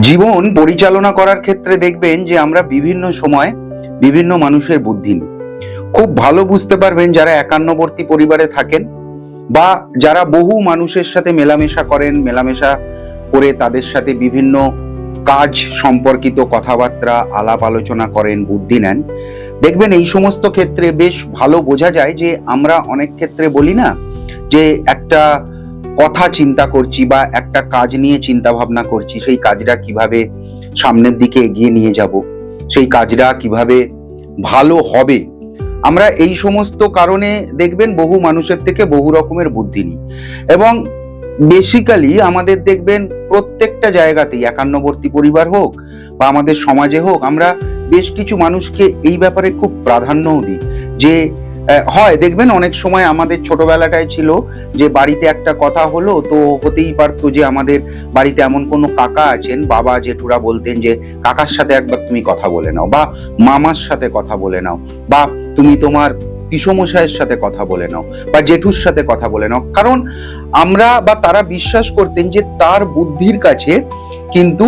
জীবন পরিচালনা করার ক্ষেত্রে দেখবেন যে আমরা বিভিন্ন সময় বিভিন্ন মানুষের বুদ্ধি নিই। খুব ভালো বুঝতে পারবেন যারা একান্নবর্তী পরিবারে থাকেন বা যারা বহু মানুষের সাথে মেলামেশা করেন, মেলামেশা করে তাদের সাথে বিভিন্ন কাজ সম্পর্কিত কথাবার্তা আলাপ আলোচনা করেন, বুদ্ধি নেন। দেখবেন এই সমস্ত ক্ষেত্রে বেশ ভালো বোঝা যায় যে আমরা অনেক ক্ষেত্রে বলি না যে একটা কথা চিন্তা করছি বা একটা কাজ নিয়ে চিন্তা ভাবনা করছি, সেই কাজটা কিভাবে সামনের দিকে এগিয়ে নিয়ে যাব, সেই কাজটা কিভাবে ভালো হবে। আমরা এই সমস্ত কারণে দেখবেন বহু মানুষের থেকে বহু রকমের বুদ্ধি নিই এবং বেসিক্যালি আমাদের দেখবেন প্রত্যেকটা জায়গাতেই, একান্নবর্তী পরিবার হোক বা আমাদের সমাজে হোক, আমরা বেশ কিছু মানুষকে এই ব্যাপারে খুব প্রাধান্যও দিই। যে হয় দেখবেন অনেক সময় আমাদের ছোটবেলাটায় ছিল যে বাড়িতে একটা কথা হলো তো হতেই পারতো যে আমাদের বাড়িতে এমন কোনো কাকা আছেন, বাবা জেঠুরা বলতেন যে কাকার সাথে একবার তুমি কথা বলে নাও, বা মামার সাথে কথা বলে নাও, বা তুমি তোমার পিসমশাইয়ের সাথে কথা বলে নাও, বা জেঠুর সাথে কথা বলে নাও। কারণ আমরা বা তারা বিশ্বাস করতেন যে তার বুদ্ধির কাছে কিন্তু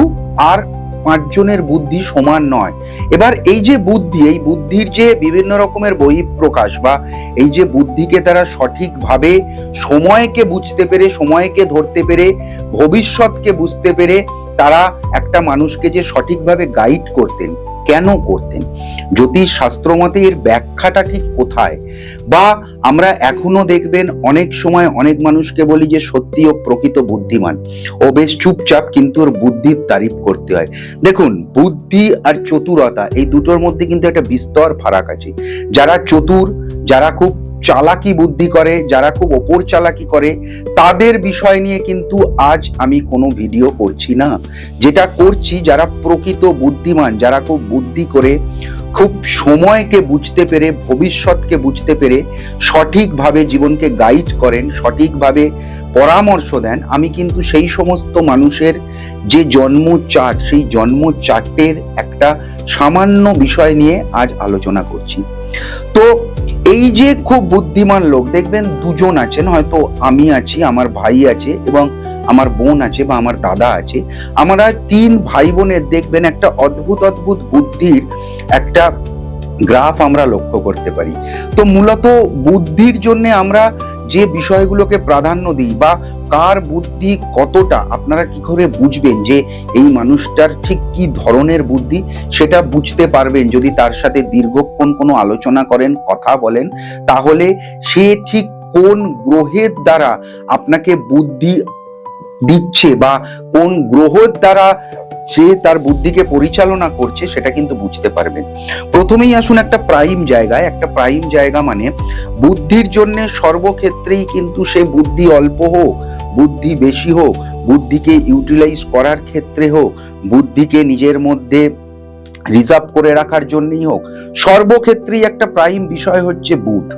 আর পাঁচজনের বুদ্ধি সমান নয়। এবার এই যে বুদ্ধি, এই বুদ্ধির যে বিভিন্ন রকমের বহিঃপ্রকাশ বা এই যে বুদ্ধিকে তারা সঠিকভাবে সময়কে বুঝতে পেরে, সময়কে ধরতে পেরে, ভবিষ্যৎকে বুঝতে পেরে তারা একটা মানুষকে যে সঠিকভাবে গাইড করতেন, কেন করতেন, জ্যোতিষ শাস্ত্র মতে এর ব্যাখ্যাটা ঠিক কোথায়? বা আমরা এখনো দেখবেন অনেক সময় অনেক মানুষকে বলি যে সত্যি ও প্রকৃত বুদ্ধিমান, ও বেশ চুপচাপ কিন্তু ওর বুদ্ধির তারিফ করতে হয়। দেখুন, বুদ্ধি আর চতুরতা এই দুটোর মধ্যে কিন্তু একটা বিস্তর ফারাক আছে। যারা চতুর, যারা খুব চালাকি বুদ্ধি করে, যারা খুব ওপর চালাকি করে, তাদের বিষয় নিয়ে কিন্তু আজ আমি কোনো ভিডিও করছি না। যেটা করছি যারা প্রকৃত বুদ্ধিমান, যারা খুব বুদ্ধি করে, খুব সময়কে বুঝতে পেরে, ভবিষ্যৎকে বুঝতে পেরে সঠিকভাবে জীবনকে গাইড করেন, সঠিকভাবে পরামর্শ দেন, আমি কিন্তু সেই সমস্ত মানুষের যে জন্ম চার্ট, সেই জন্ম চার্টের একটা সামান্য বিষয় নিয়ে আজ আলোচনা করছি। তো এই যে খুব বুদ্ধিমান লোক দেখবেন দুজন আছেন, হয়তো আমি আছি, আমার ভাই আছে এবং আমার বোন আছে বা আমার দাদা আছে। আমরা তিন ভাই বোনের দেখবেন একটা অদ্ভুত অদ্ভুত বুদ্ধির একটা গ্রাফ আমরা লক্ষ্য করতে পারি। তো মূলত বুদ্ধির জন্য আমরা যে বিষয়গুলোকে প্রাধান্য দিই বা কার বুদ্ধি কতটা, আপনারা কি করে বুঝবেন যে এই মানুষটার ঠিক কি ধরনের বুদ্ধি? সেটা বুঝতে পারবেন যদি তার সাথে দীর্ঘক্ষণ কোনো আলোচনা করেন, কথা বলেন, তাহলে সে ঠিক কোন গ্রহের দ্বারা আপনাকে বুদ্ধি দিচ্ছে বা কোন গ্রহের দ্বারা সে তার বুদ্ধিকে পরিচালনা করছে সেটা কিন্তু বুঝতে পারবেন। প্রথমেই আসুন একটা প্রাইম জায়গায়। একটা প্রাইম জায়গা মানে বুদ্ধির জন্য সর্বক্ষেত্রেই কিন্তু সে বুদ্ধি অল্প হোক, বুদ্ধি বেশি হোক, বুদ্ধিকে ইউটিলাইজ করার ক্ষেত্রে হোক, বুদ্ধিকে নিজের মধ্যে রিজার্ভ করে রাখার জন্যই হোক, সর্বক্ষেত্রেই একটা প্রাইম বিষয় হচ্ছে বুধ।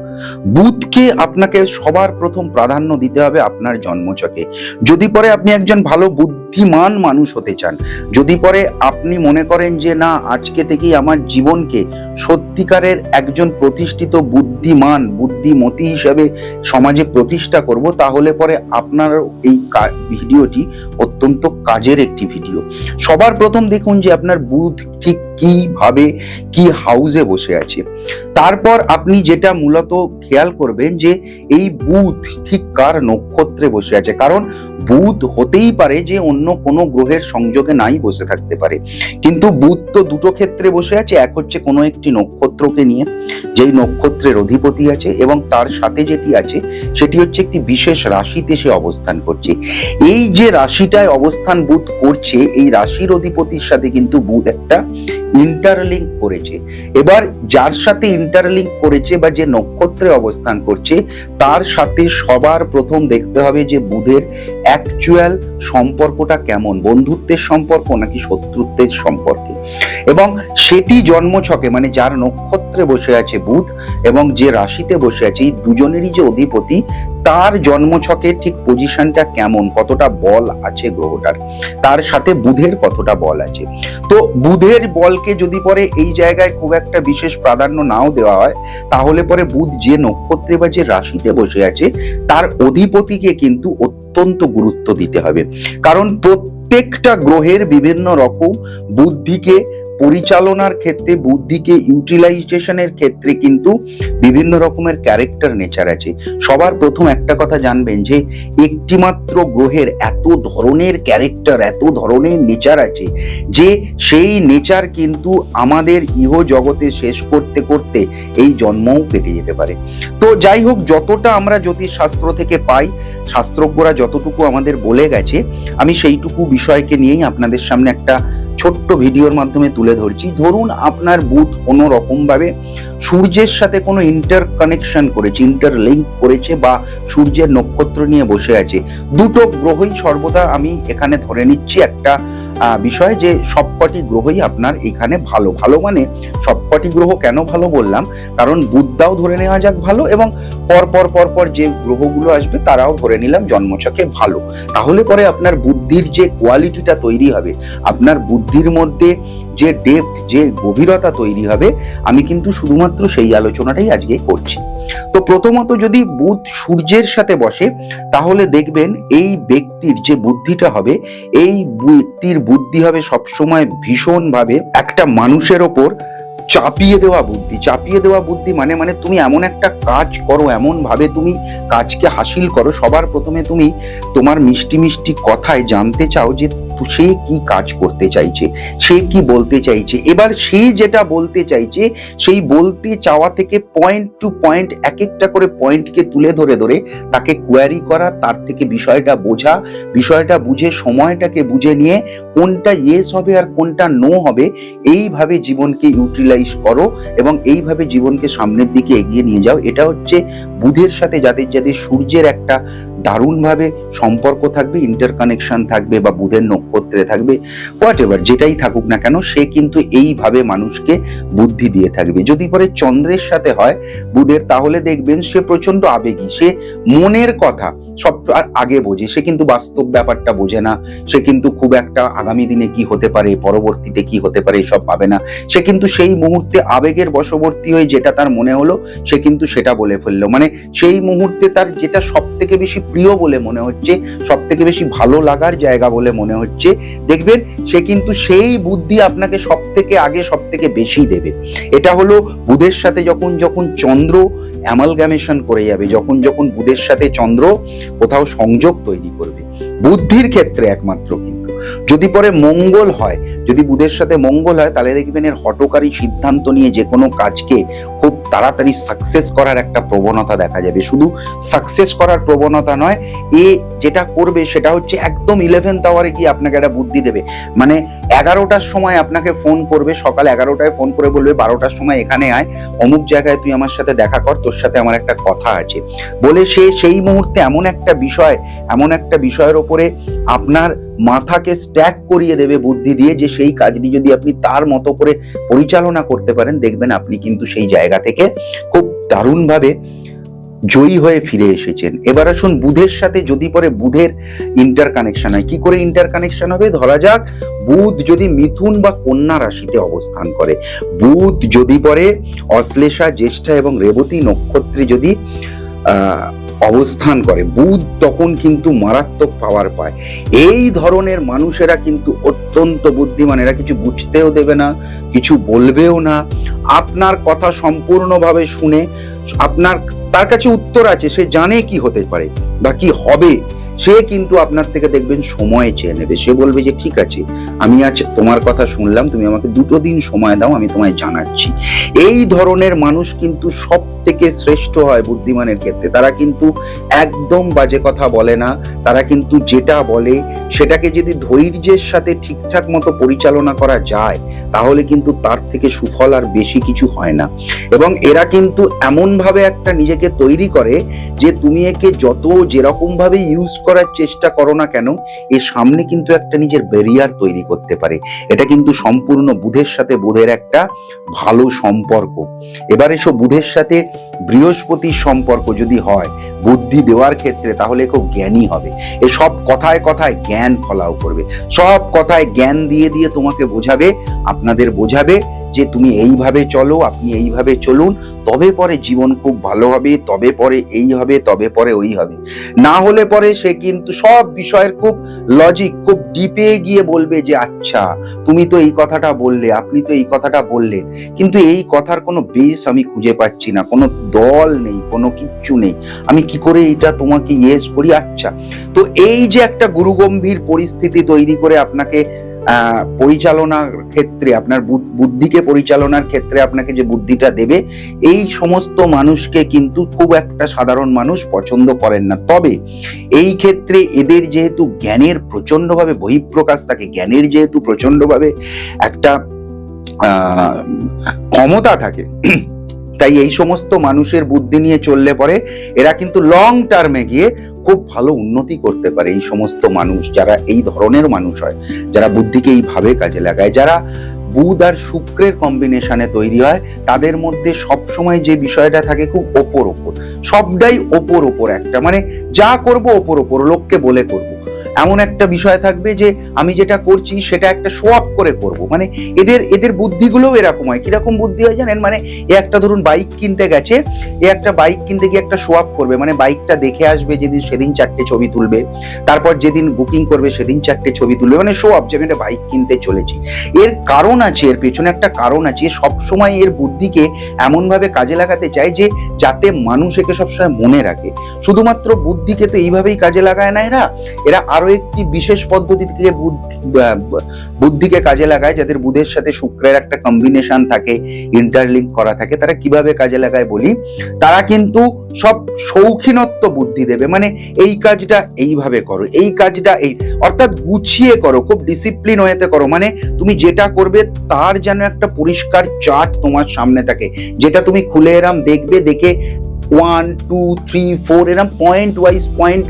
বুধকে আপনাকে সবার প্রথম প্রাধান্য দিতে হবে আপনার জন্মছকে। যদি পরে আপনি একজন ভালো বুদ্ধিমান মানুষ হতে চান, যদি পরে আপনি মনে করেন যে না, আজকে থেকেই আমার জীবনকে সত্যিকারের একজন প্রতিষ্ঠিত বুদ্ধিমান, বুদ্ধিমতী হিসেবে সমাজে প্রতিষ্ঠা করব, তাহলে পরে আপনার এই ভিডিওটি অত্যন্ত কাজের একটি ভিডিও। সবার প্রথম দেখুন যে আপনার বুধ ঠিক কিভাবে, কি হাউসে বসে আছে। তারপর আপনি যেটা মূলত খেয়াল করবেন যে এই বুধ ঠিক কার নক্ষত্রে বসে আছে। কারণ বুধ হতেই পারে যে অন্য কোনো গ্রহের সংযোগে নাই বসে থাকতে পারে, কিন্তু বুধ তো দুটো ক্ষেত্রে বসে আছে। এক হচ্ছে কোনো একটি নক্ষত্রকে নিয়ে, যেই নক্ষত্রের অধিপতি আছে, এবং তার সাথে যেটি আছে সেটি হচ্ছে একটি বিশেষ রাশিতে সে অবস্থান করছে। এই যে রাশিটায় অবস্থান বুধ করছে, এই রাশির অধিপতির সাথে কিন্তু বুধ একটা ইন্টারলিঙ্ক করেছে। এবার যার সাথে ইন্টারলিঙ্ক করেছে বা যে নক্ষত্রে অবস্থান করছে, তার সাথে সবার প্রথম দেখতে হবে যে বুধের অ্যাকচুয়াল সম্পর্কটা কেমন, বন্ধুত্বের সম্পর্ক নাকি শত্রুত্বের সম্পর্কে। এবং সেটি জন্মছকে মানে যার নক্ষত্রে বসে আছে বুধ এবং যে রাশিতে বসে আছে, এই দুজনেরই যে অধিপতি, তার জন্মছকের ঠিক পজিশনটা কেমন, কতটা বল আছে গ্রহটার, তার সাথে বুধের কতটা বল আছে। তো বুধের বলকে যদি পরে এই জায়গায় খুব একটা বিশেষ প্রাধান্য নাও দেওয়া হয়, তাহলে পরে বুধ যে নক্ষত্রে বা যে রাশিতে বসে আছে তার অধিপতিকে কিন্তু অত্যন্ত গুরুত্ব দিতে হবে। কারণ প্রত্যেকটা গ্রহের বিভিন্ন রকম বুদ্ধিকে পরিচালনার ক্ষেত্রে, বুদ্ধিকে ইউটিলাইজেশনের ক্ষেত্রে কিন্তু বিভিন্ন রকমের ক্যারেক্টার নেচার আছে। সবার প্রথম একটা কথা জানবেন যে একটিমাত্র গ্রহের এত ধরনের ক্যারেক্টার, এত ধরনের নেচার আছে যে সেই নেচার কিন্তু আমাদের ইহ জগতে শেষ করতে করতে এই জন্মও কেটে যেতে পারে। তো যাই হোক, যতটা আমরা জ্যোতিষ শাস্ত্র থেকে পাই, শাস্ত্রজ্ঞরা যতটুকু আমাদের বলে গেছে, আমি সেইটুকু বিষয়কে নিয়েই আপনাদের সামনে একটা ছোট্ট ভিডিওর মাধ্যমে তুলে ধরছি। ধরুন আপনার বুধ কোনো রকম ভাবে সূর্যের সাথে কোনো ইন্টার কানেকশন করেছে, ইন্টারলিঙ্ক করেছে, বা সূর্যের নক্ষত্র নিয়ে বসে আছে। দুটো গ্রহই সর্বদা আমি এখানে ধরে নিচ্ছি একটা বিষয় যে সবকটি গ্রহই আপনার এখানে ভালো। ভালো মানে সবকটি গ্রহ কেন ভালো বললাম, কারণ বুধটাও ধরে নেওয়া যাক ভালো, এবং পরপর যে গ্রহগুলো আসবে তারাও ধরে নিলাম জন্মছকে ভালো। তাহলে পরে আপনার বুদ্ধির যে কোয়ালিটিটা তৈরি হবে, আপনার বুদ্ধির মধ্যে যে ডেপথ, যে গভীরতা তৈরি হবে, আমি কিন্তু শুধুমাত্র সেই আলোচনাটাই আজকে করছি। তো প্রথমত যদি বুধ সূর্যের সাথে বসে, তাহলে দেখবেন এই ব্যক্তির যে বুদ্ধিটা হবে, এই ব্যক্তির বুদ্ধি হবে সবসময় ভীষণভাবে একটা মানুষের ওপর চাপিয়ে দেওয়া বুদ্ধি। চাপিয়ে দেওয়া বুদ্ধি মানে তুমি এমন একটা কাজ করো, এমন ভাবে তুমি কাজকে হাসিল করো, সবার প্রথমে তুমি তোমার মিষ্টি মিষ্টি কথায় জানতে চাও যে সে কি কাজ করতে চাইছে, সে কি বলতে চাইছে। এবার সে যেটা বলতে চাইছে, সেই বলতে চাওয়া থেকে পয়েন্ট টু পয়েন্ট এক একটা করে পয়েন্টকে তুলে ধরে ধরে তাকে কোয়ারি করা, তার থেকে বিষয়টা বোঝা, বিষয়টা বুঝে সময়টাকে বুঝে নিয়ে কোনটা ইয়েস হবে আর কোনটা নো হবে, এইভাবে জীবনকে ইউটিলাইজ করো এবং এইভাবে জীবনকে সামনের দিকে এগিয়ে নিয়ে যাও। এটা হচ্ছে বুধের সাথে যাদের যাদের সূর্যের একটা দারুণভাবে সম্পর্ক থাকবে, ইন্টারকানেকশন থাকবে, বা বুধের নক্ষত্রে থাকবে, হোয়াট এভার যেটাই থাকুক না কেন, সে কিন্তু এইভাবে মানুষকে বুদ্ধি দিয়ে থাকবে। যদি পরে চন্দ্রের সাথে হয় বুধের, তাহলে দেখবেন সে প্রচন্ড আবেগী, সে মনের কথা সব আর আগে বোঝে, সে কিন্তু বাস্তব ব্যাপারটা বোঝে না, সে কিন্তু খুব একটা আগামী দিনে কি হতে পারে, পরবর্তীতে কি হতে পারে এসব পাবে না। সে কিন্তু সেই মুহূর্তে আবেগের বশবর্তী হয়ে যেটা তার মনে হলো সে কিন্তু সেটা বলে ফেললো। মানে সেই মুহূর্তে তার যেটা সব থেকে বেশি প্রিয় বলে মনে হচ্ছে, সব থেকে বেশি ভালো লাগার জায়গা বলে মনে হচ্ছে, দেখবেন সে কিন্তু সেই বুদ্ধি আপনাকে সব থেকে আগে সব থেকে বেশি দেবে। এটা হলো বুধের সাথে যখন যখন চন্দ্র অ্যামালগামেশন করে যাবে, যখন যখন বুধের সাথে চন্দ্র কোথাও সংযোগ তৈরি করবে, বুদ্ধির ক্ষেত্রে একমাত্র। কিন্তু যদি পরে মঙ্গল হয়, যদি বুধের সাথে মঙ্গল হয়, তাহলে দেখবেন এর হঠকারী সিদ্ধান্ত নিয়ে যে কোনো কাজকে খুব তাড়াতাড়ি সাকসেস করার একটা প্রবণতা দেখা যাবে। শুধু সাকসেস করার প্রবণতা নয়, এ যেটা করবে সেটা হচ্ছে একদম 11th আওয়ারে গিয়ে আপনাকে একটা বুদ্ধি দেবে। মানে 11টার সময় আপনাকে ফোন করবে, সকাল 11টায় ফোন করে বলবে 12টার সময় এখানে আয়, অমুক জায়গায় তুই আমার সাথে দেখা কর, তোর সাথে আমার একটা কথা আছে বলে সে সেই মুহূর্তে এমন একটা বিষয়, এমন একটা বিষয়ের ওপরে আপনার মাথাকে স্ট্যাক করিয়ে দেবে বুদ্ধি দিয়ে, যে সেই কাজটি যদি আপনি তার মতো করে পরিচালনা করতে পারেন, দেখবেন আপনি কিন্তু সেই জায়গা থেকে খুব দারুণভাবে জয়ী হয়ে ফিরে এসেছেন। এবার আসুন বুধের সাথে যদি পরে বুধের ইন্টার কানেকশন হয়। কি করে ইন্টার কানেকশন হবে? ধরা যাক বুধ যদি মিথুন বা কন্যা রাশিতে অবস্থান করে, বুধ যদি পরে অশ্লেষা, জ্যেষ্ঠা এবং রেবতী নক্ষত্রে যদি অবস্থান করে, বুধ তখন কিন্তু মারাত্মক পাওয়ার পায়। এই ধরনের মানুষেরা কিন্তু অত্যন্ত বুদ্ধিমান, এরা কিছু বুঝতেও দেবে না, কিছু বলবেও না, আপনার কথা সম্পূর্ণভাবে শুনে তার কাছে উত্তর আছে, সে জানে কি হতে পারে বা কি হবে, সে কিন্তু আপনার থেকে দেখবেন সময় চেয়ে নেবে। সে বলবে যে ঠিক আছে, আমি আজ তোমার কথা শুনলাম, তুমি আমাকে 2 দিন সময় দাও, আমি তোমায় জানাচ্ছি। এই ধরনের মানুষ কিন্তু সব থেকে শ্রেষ্ঠ হয় বুদ্ধিমানের ক্ষেত্রে। তারা কিন্তু একদম বাজে কথা বলে না, তারা কিন্তু যেটা বলে সেটাকে যদি ধৈর্যের সাথে ঠিকঠাক মতো পরিচালনা করা যায়, তাহলে কিন্তু তার থেকে সুফল আর বেশি কিছু হয় না। এবং এরা কিন্তু এমন ভাবে একটা নিজেকে তৈরি করে যে তুমি একে যত যেরকম ভাবে ইউজ করার চেষ্টা করো না কেন, এর সামনে কিন্তু একটা নিজের ব্যারিয়ার তৈরি করতে পারে। এটা কিন্তু সম্পূর্ণ বুধের সাথে বুধের একটা ভালো সম্পর্ক। এবার এসো বুধের সাথে বৃহস্পতির সম্পর্ক যদি হয় বুদ্ধি দেওয়ার ক্ষেত্রে, তাহলে খুব জ্ঞানী হবে। এ সব কথায় কথায় জ্ঞান ফলাও করবে, সব কথায় জ্ঞান দিয়ে দিয়ে তোমাকে বোঝাবে, আপনাদের বোঝাবে যে তুমি এইভাবে চলো, আপনি এইভাবে চলুন, তবে পরে জীবন খুব ভালো হবে, তবে পরে এই হবে, তবে পরে ওই হবে। না হলে পরে সে কিন্তু সব বিষয়ের খুব লজিক, খুব ডিপে গিয়ে বলবে যে আচ্ছা তুমি তো এই কথাটা বললে, আপনি তো এই কথাটা বললেন, কিন্তু এই কথার কোনো বেস আমি খুঁজে পাচ্ছি না, কোনো দল নেই, কোনো কিচ্ছু নেই, আমি কি করে এটা তোমাকে ইয়েস করি। আচ্ছা, তো এই যে একটা গুরুগম্ভীর পরিস্থিতি তৈরি করে আপনাকে পরিচালনার ক্ষেত্রে, আপনার বুদ্ধিকে পরিচালনার ক্ষেত্রে আপনাকে যে বুদ্ধিটা দেবে, এই সমস্ত মানুষকে কিন্তু খুব একটা সাধারণ মানুষ পছন্দ করেন না। তবে এই ক্ষেত্রে এদের যেহেতু জ্ঞানের প্রচন্ডভাবে বহিঃপ্রকাশ থাকে, জ্ঞানের যেহেতু প্রচন্ডভাবে একটা ক্ষমতা থাকে, তাই এই সমস্ত মানুষের বুদ্ধি নিয়ে চললে পরে এরা কিন্তু লং টার্মে গিয়ে খুব ভালো উন্নতি করতে পারে। এই সমস্ত মানুষ যারা এই ধরনের মানুষ হয়, যারা বুদ্ধিকে এইভাবে কাজে লাগায়, যারা বুধ আর শুক্রের কম্বিনেশনে তৈরি হয়, তাদের মধ্যে সব সময় যে বিষয়টা থাকে খুব ওপর ওপর, সবটাই ওপর ওপর, একটা মানে যা করব ওপর ওপর, লোককে বলে করব, এমন একটা বিষয় থাকবে যে আমি যেটা করছি সেটা একটা শো অফ করে করব। মানে এদের বুদ্ধিগুলোও এরকম হয়। কিরকম বুদ্ধি হয় জানেন, মানে এ একটা ধরুন বাইক কিনতে গেছে, এ একটা বাইক কিনতে গিয়ে একটা শো অফ করবে, মানে বাইকটা দেখে আসবে যেদিন, সেদিন 4টে ছবি তুলবে, তারপর যেদিন বুকিং করবে সেদিন 4টে ছবি তুলবে, মানে শো অফ যে আমি একটা বাইক কিনতে চলেছি। এর কারণ আছে, এর পেছনে একটা কারণ আছে। সবসময় এর বুদ্ধিকে এমন ভাবে কাজে লাগাতে চায় যে যাতে মানুষ একে সবসময় মনে রাখে। শুধুমাত্র বুদ্ধিকে তো এইভাবেই কাজে লাগায় না, এরা আরো একটি বিশেষ পদ্ধতি থেকে বুদ্ধিকে কাজে লাগায়। যাদের বুধের সাথে শুক্রের একটা কম্বিনেশন থাকে, ইন্টারলিঙ্ক করা থাকে, তারা কিভাবে কাজে লাগায় বলি, তারা কিন্তু সব শৌখিনত্ব বুদ্ধি দেবে, মানে এই কাজটা এইভাবে করো, এই কাজটা এই, অর্থাৎ গুছিয়ে করো, খুব ডিসিপ্লিন ওয়েতে করো, মানে তুমি যেটা করবে তার যেন একটা পরিষ্কার চার্ট তোমার সামনে থাকে, যেটা তুমি খুলে এরম দেখবে, দেখে 1 2 3 4 এরকম পয়েন্ট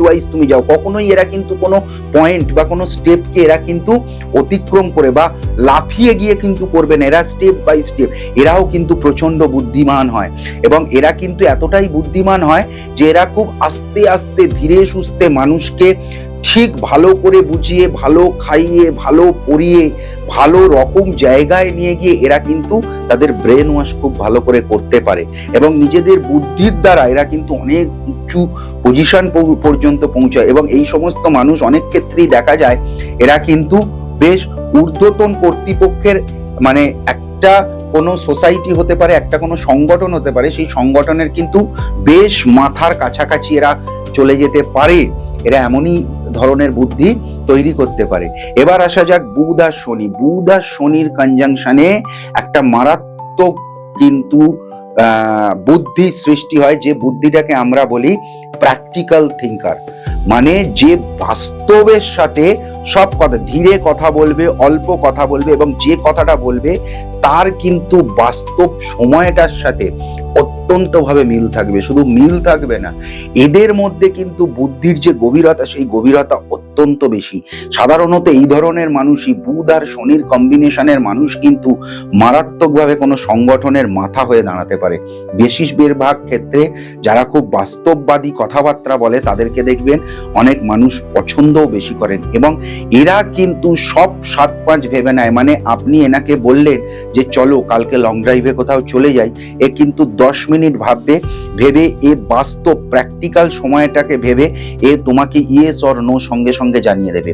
ওয়াইজ তুমি যাও। কখনোই এরা কিন্তু কোনো পয়েন্ট বা কোনো স্টেপকে এরা কিন্তু অতিক্রম করে বা লাফিয়ে গিয়ে কিন্তু করবে না, এরা স্টেপ বাই স্টেপ। এরাও কিন্তু প্রচন্ড বুদ্ধিমান হয়, এবং এরা কিন্তু এতটাই বুদ্ধিমান হয় যে এরা খুব আস্তে আস্তে ধীরে সুস্থে মানুষকে ঠিক ভালো করে বুঝিয়ে, ভালো খাইয়ে, ভালো পরিয়ে, ভালো রকম জায়গায় নিয়ে গিয়ে এরা কিন্তু তাদের ব্রেন ওয়াশ খুব ভালো করে করতে পারে, এবং নিজেদের বুদ্ধির দ্বারা এরা কিন্তু অনেক উঁচু পজিশন পর্যন্ত পৌঁছায়। এবং এই সমস্ত মানুষ অনেক ক্ষেত্রেই দেখা যায় এরা কিন্তু বেশ ঊর্ধ্বতন কর্তৃপক্ষের, মানে একটা কোনো সোসাইটি হতে পারে, একটা কোনো সংগঠন হতে পারে, সেই সংগঠনের কিন্তু বেশ মাথার কাছাকাছি এরা চলে যেতে পারে। এরা এমনই ধরনের বুদ্ধি তৈরি করতে পারে। এবার আসা যাক বুধ আর শনি। বুধ আর শনির কনজাংশনে একটা মারাত্মক কিন্তু বুদ্ধি সৃষ্টি হয়, যে বুদ্ধিটাকে আমরা বলি প্র্যাকটিক্যাল থিঙ্কার। মানে যে বাস্তবের সাথে সব কথা, ধীরে কথা বলবে, অল্প কথা বলবে, এবং যে কথাটা বলবে তার কিন্তু বাস্তব সময়টার সাথে অত্যন্ত ভাবে মিল থাকবে। শুধু মিল থাকবে না, এদের মধ্যে কিন্তু বুদ্ধির যে গভীরতা, সেই গভীরতা অত্যন্ত বেশি। সাধারণত এই ধরনের মানুষই, বুধ আর শনির কম্বিনেশনের মানুষ কিন্তু মারাত্মকভাবে কোনো সংগঠনের মাথা হয়ে দাঁড়াতে পারে। বেশিরভাগ ক্ষেত্রে যারা খুব বাস্তববাদী কথাবার্তা বলে তাদেরকে দেখবেন অনেক মানুষ পছন্দও বেশি করেন, এবং এরা কিন্তু সব 7-5 ভেবে নেয়। মানে আপনি এনাকে বললেন যে চলো কালকে লং ড্রাইভে কোথাও চলে যাই, এ কিন্তু 10 মিনিট ভাববে, ভেবে এ বাস্তব প্র্যাকটিক্যাল সময়টাকে ভেবে এ তোমাকে ইয়েস অর নো সঙ্গে সঙ্গে জানিয়ে দেবে।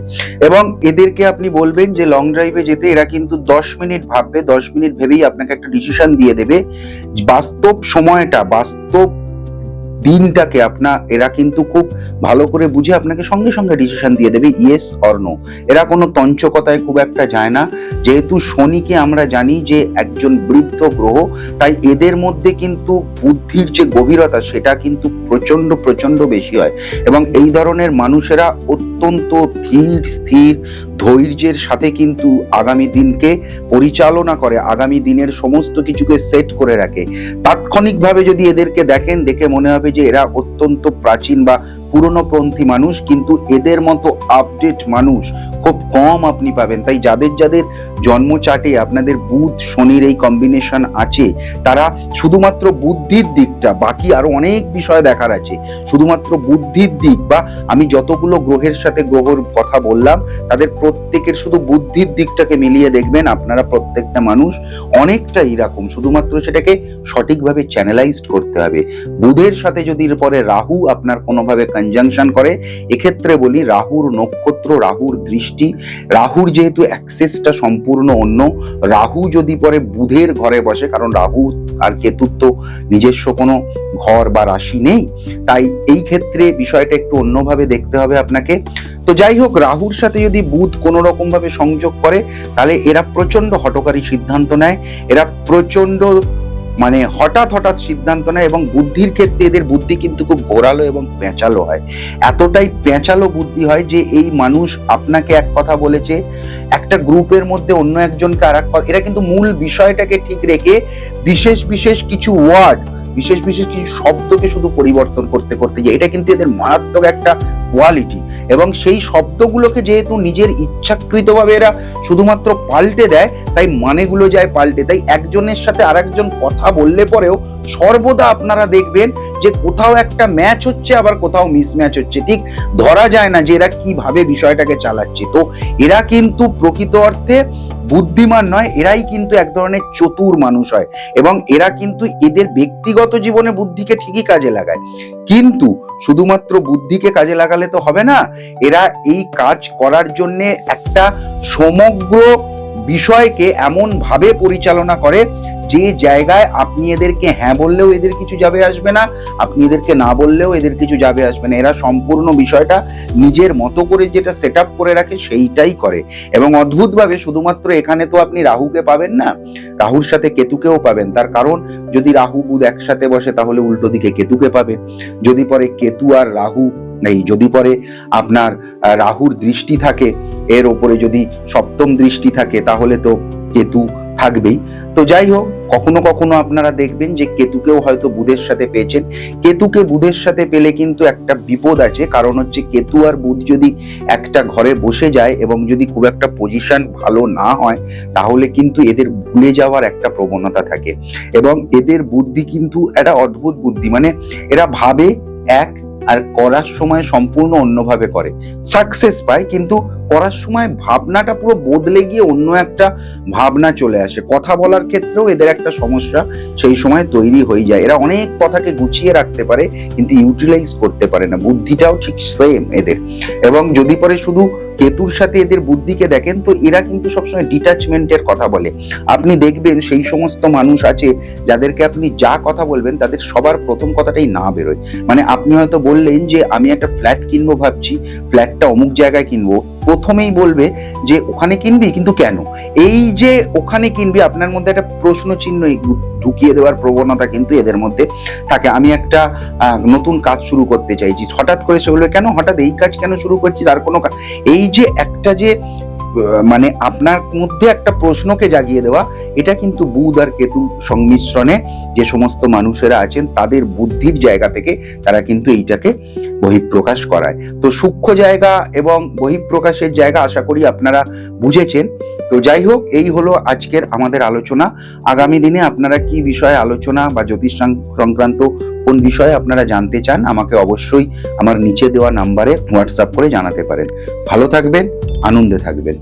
এবং এদেরকে আপনি বলবেন যে লং ড্রাইভে যেতে, এরা কিন্তু 10 মিনিট ভাববে, 10 মিনিট ভেবেই আপনাকে একটা ডিসিশন দিয়ে দেবে। বাস্তব সময়টা, বাস্তব দিনটাকে এরা কিন্তু খুব ভালো করে বুঝে আপনাকে সঙ্গে সঙ্গে ডিসিশন দিয়ে দেবে, ইয়েস অর নো। এরা কোনো তঞ্চকতায় খুব একটা যায় না। যেহেতু শনিকে আমরা জানি যে একজন বৃদ্ধ গ্রহ, তাই এদের মধ্যে কিন্তু বুদ্ধির যে গভীরতা সেটা কিন্তু প্রচন্ড প্রচন্ড বেশি হয়। এবং এই ধরনের মানুষেরা অত্যন্ত ধীর স্থির ধৈর্যের সাথে কিন্তু আগামী দিনকে পরিচালনা করে, আগামী দিনের সমস্ত কিছুকে সেট করে রাখে। তাৎক্ষণিকভাবে যদি এদেরকে দেখেন, দেখে মনে হবে যে এরা অত্যন্ত প্রাচীন বা পুরনোপন্থী মানুষ, কিন্তু এদের মতো আপডেট মানুষ খুব কম আপনি পাবেন। তাই যাদের যাদের জন্ম চার্টে আপনাদের বুধ শনির এই কম্বিনেশন আছে, তারা শুধুমাত্র বুদ্ধির দিকটা, বাকি আরো অনেক বিষয় দেখার আছে, শুধুমাত্র বুদ্ধির দিক বা আমি যতগুলো গ্রহের সাথে গ্রহর কথা বললাম তাদের প্রত্যেকের শুধু বুদ্ধির দিকটাকে মিলিয়ে দেখবেন, আপনারা প্রত্যেকটা মানুষ অনেকটা এরকম, শুধুমাত্র সেটাকে সঠিকভাবে চ্যানেলাইজড করতে হবে। বুধের সাথে যদি পরে রাহু আপনার কোনোভাবে কনজাংশন করে, এক্ষেত্রে বলি রাহুর নক্ষত্র, রাহুর দৃষ্টি, রাহুর যেহেতু অ্যাক্সেসটা সম্পূর্ণ অন্য, রাহু যদি পরে বুধের ঘরে বসে, কারণ রাহু আর কেতুর তো নিজস্ব কোনো ঘর বা রাশি নেই, তাই এই ক্ষেত্রে বিষয়টা একটু অন্যভাবে দেখতে হবে আপনাকে। তো যাই হোক, রাহুর সাথে যদি বুধ কোনো রকম ভাবে সংযোগ করে, তাহলে এরা প্রচন্ড হঠকারী সিদ্ধান্ত নেয়, এরা প্রচন্ড মানে হঠাৎ সিদ্ধান্ত নেয়, এবং বুদ্ধির ক্ষেত্রে এদের বুদ্ধি কিন্তু খুব ঘোরালো এবং পেঁচালো হয়। এতটাই পেঁচালো বুদ্ধি হয় যে এই মানুষ আপনাকে এক কথা বলেছে, একটা গ্রুপের মধ্যে অন্য একজনকে আর এক কথা, এরা কিন্তু মূল বিষয়টাকে ঠিক রেখে বিশেষ কিছু ওয়ার্ড, বিশেষ কিছু শব্দকে শুধু পরিবর্তন করতে যায়। এটা কিন্তু এদের মারাত্মক একটা কোয়ালিটি, এবং সেই শব্দগুলোকে যেহেতু নিজের ইচ্ছাকৃতভাবে এরা শুধুমাত্র পাল্টে দেয়, তাই মানেগুলো যায় পাল্টে। তাই একজনের সাথে আরেকজন কথা বললে পরেও সর্বদা আপনারা দেখবেন যে কোথাও একটা ম্যাচ হচ্ছে, আবার কোথাও মিসম্যাচ হচ্ছে, ঠিক ধরা যায় না যে এরা কিভাবে বিষয়টাকে চালাচ্ছে। তো এরা কিন্তু প্রকৃত অর্থে বুদ্ধিমান নয়, এরাই কিন্তু এক ধরনের চতুর মানুষ হয়, এবং এরা কিন্তু এদের ব্যক্তিগত জীবনে বুদ্ধিকে ঠিকই কাজে লাগায়, কিন্তু শুধুমাত্র বুদ্ধিকে কাজে লাগালে তো হবে না, এরা এই কাজ করার জন্য একটা সমগ্র বিষয়কে এমন ভাবে পরিচালনা করে যে জায়গায় আপনি এদেরকে হ্যাঁ বললেও এদের কিছু যাবে আসবে না, আপনি এদেরকে না বললেও এদের কিছু যাবে আসবে না। এরা সম্পূর্ণ বিষয়টা নিজের মতো করে যেটা সেট আপ করে রাখে সেইটাই করে, এবং অদ্ভুতভাবে শুধুমাত্র এখানে তো আপনি রাহুকে পাবেন না, রাহুর সাথে কেতুকেও পাবেন। তার কারণ যদি রাহু বুধ একসাথে বসে, তাহলে উল্টো দিকে কেতুকে পাবেন। যদি পরে কেতু আর রাহু যদি পরে আপনার রাহুর দৃষ্টি থাকে, এর ওপরে যদি সপ্তম দৃষ্টি থাকে, তাহলে তো কেতু থাকবেই। তো যাই হোক, কখনো আপনারা দেখবেন যে কেতুকেও হয়তো বুধের সাথে পেয়েছেন। কেতুকে বুধের সাথে পেলে কিন্তু একটা বিপদ আছে, কারণ হচ্ছে কেতু আর বুধ যদি একটা ঘরে বসে যায় এবং যদি খুব একটা পজিশন ভালো না হয়, তাহলে কিন্তু এদের ভুলে যাওয়ার একটা প্রবণতা থাকে, এবং এদের বুদ্ধি কিন্তু একটা অদ্ভুত বুদ্ধি, মানে এরা ভাবে এক আর করার সময় সম্পূর্ণ অন্যভাবে করে, সাকসেস পায়, কিন্তু করার সময় ভাবনাটা পুরো বদলে গিয়ে অন্য একটা ভাবনা চলে আসে। কথা বলার ক্ষেত্রেও এদের একটা সমস্যা সেই সময় তৈরি হয়ে যায়। এরা অনেক কথাকে গুছিয়ে রাখতে পারে, কিন্তু ইউটিলাইজ করতে পারে না। বুদ্ধিটাও ঠিক সেম এদের। এবং যদি পরে শুধু কেতুর সাথে এদের বুদ্ধিকে দেখেন, তো এরা কিন্তু সবসময় ডিটাচমেন্টের কথা বলে। আপনি দেখবেন সেই সমস্ত মানুষ আছে যাদেরকে আপনি যা কথা বলবেন, তাদের সবার প্রথম কথাটাই না বেরোয়। মানে আপনি হয়তো বললেন যে আমি একটা ফ্ল্যাট কিনবো ভাবছি, ফ্ল্যাটটা অমুক জায়গায় কিনবো, প্রথমেই বলবে যে ওখানে কিনবি, কিন্তু কেন? এই যে ওখানে কিনবি, আপনার মধ্যে একটা প্রশ্ন চিহ্ন ঢুকিয়ে দেওয়ার প্রবণতা কিন্তু এদের মধ্যে থাকে। আমি একটা নতুন কাজ শুরু করতে চাইছি, হঠাৎ করে সেগুলো কেন, হঠাৎ এই কাজ কেন শুরু করছি, তার কোনো এই যে একটা যে মানে আপনার মধ্যে একটা প্রশ্নকে জাগিয়ে দেওয়া, এটা কিন্তু বুধ আর কেতু সংমিশ্রণে যে সমস্ত মানুষেরা আছেন, তাদের বুদ্ধির জায়গা থেকে তারা কিন্তু এইটাকে বহিঃপ্রকাশ করায়। তো সূক্ষ্ম জায়গা এবং বহিঃপ্রকাশের জায়গা আশা করি আপনারা বুঝেছেন। তো যাই হোক, এই হলো আজকের আমাদের আলোচনা। আগামী দিনে আপনারা কি বিষয়ে আলোচনা বা জ্যোতিষ সংক্রান্ত কোন বিষয়ে আপনারা জানতে চান, আমাকে অবশ্যই আমার নিচে দেওয়া নাম্বারে হোয়াটসঅ্যাপ করে জানাতে পারেন। ভালো থাকবেন, আনন্দে থাকবেন।